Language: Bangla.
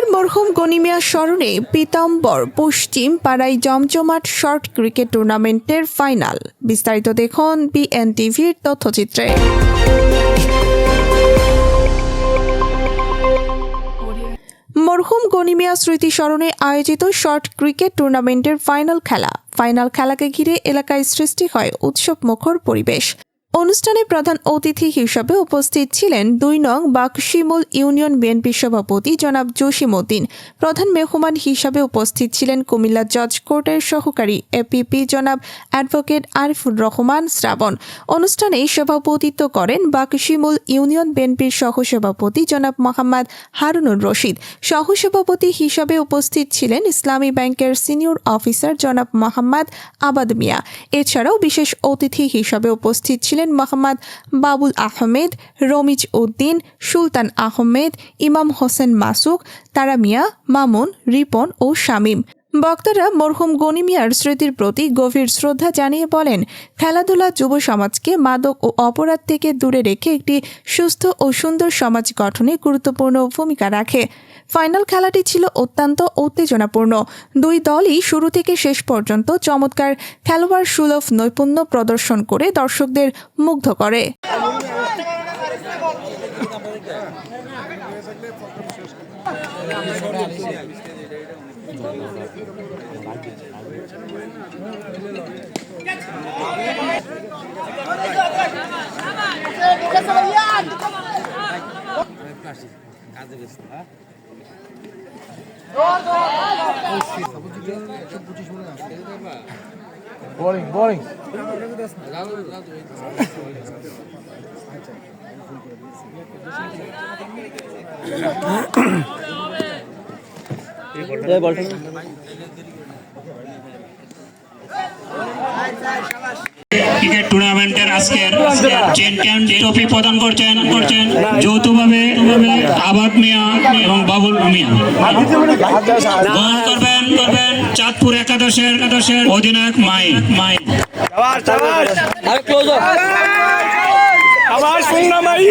বগুড়ার মরহুম গনি মিয়ার স্মরণে পীতাম্বর পশ্চিম পাড়ায় জমজমাট শর্ট ক্রিকেট টুর্নামেন্টের ফাইনাল। বিস্তারিত দেখুন বিএনটিভির তথ্যচিত্রে। মরহুম গনি মিয়া স্মৃতি স্মরণে আয়োজিত শর্ট ক্রিকেট টুর্নামেন্টের ফাইনাল খেলাকে ঘিরে এলাকায় সৃষ্টি হয় উৎসবমুখর পরিবেশ। অনুষ্ঠানে প্রধান অতিথি হিসেবে উপস্থিত ছিলেন ২ নং বাকশিমুল ইউনিয়ন বিএনপি সভাপতি জনাব জসিম উদ্দিন। প্রধান মেহমান হিসাবে উপস্থিত ছিলেন কুমিল্লা জজ কোর্টের সহকারী এপিপি জনাব অ্যাডভোকেট আরিফুর রহমান শ্রাবণ। অনুষ্ঠানে সভাপতিত্ব করেন বাকশিমুল ইউনিয়ন বিএনপির সহসভাপতি জনাব মোহাম্মদ হারুনুর রশিদ। সহসভাপতি হিসাবে উপস্থিত ছিলেন ইসলামী ব্যাংকের সিনিয়র অফিসার জনাব মোহাম্মদ আবাদ মিয়া। এছাড়াও বিশেষ অতিথি হিসাবে উপস্থিত ছিলেন মোহাম্মদ বাবুল আহমেদ, রমিজ উদ্দিন, সুলতান আহমেদ, ইমাম হোসেন মাসুক, তারা মিয়া, মামুন, রিপন ও শামীম। বক্তারা মরহুম গনি মিয়ার স্মৃতির প্রতি গভীর শ্রদ্ধা জানিয়ে বলেন, খেলাধুলা যুব সমাজকে মাদক ও অপরাধ থেকে দূরে রেখে একটি সুস্থ ও সুন্দর সমাজ গঠনে গুরুত্বপূর্ণ ভূমিকা রাখে। ফাইনাল খেলাটি ছিল অত্যন্ত উত্তেজনাপূর্ণ। ২ দলই শুরু থেকে শেষ পর্যন্ত চমৎকার খেলোয়াড় সুলভ নৈপুণ্য প্রদর্শন করে দর্শকদের মুগ্ধ করে। Boring. ক্রিকেট টুর্নামেন্টের আজকের চ্যাম্পিয়ন ট্রফি প্রদান করছেন যৌথভাবে আবাদ মিয়া এবং বাবুল মিয়া। গ্রহণ করবেন চাঁদপুর একাদশের অধিনায়ক মাই। আবার শুননা মাই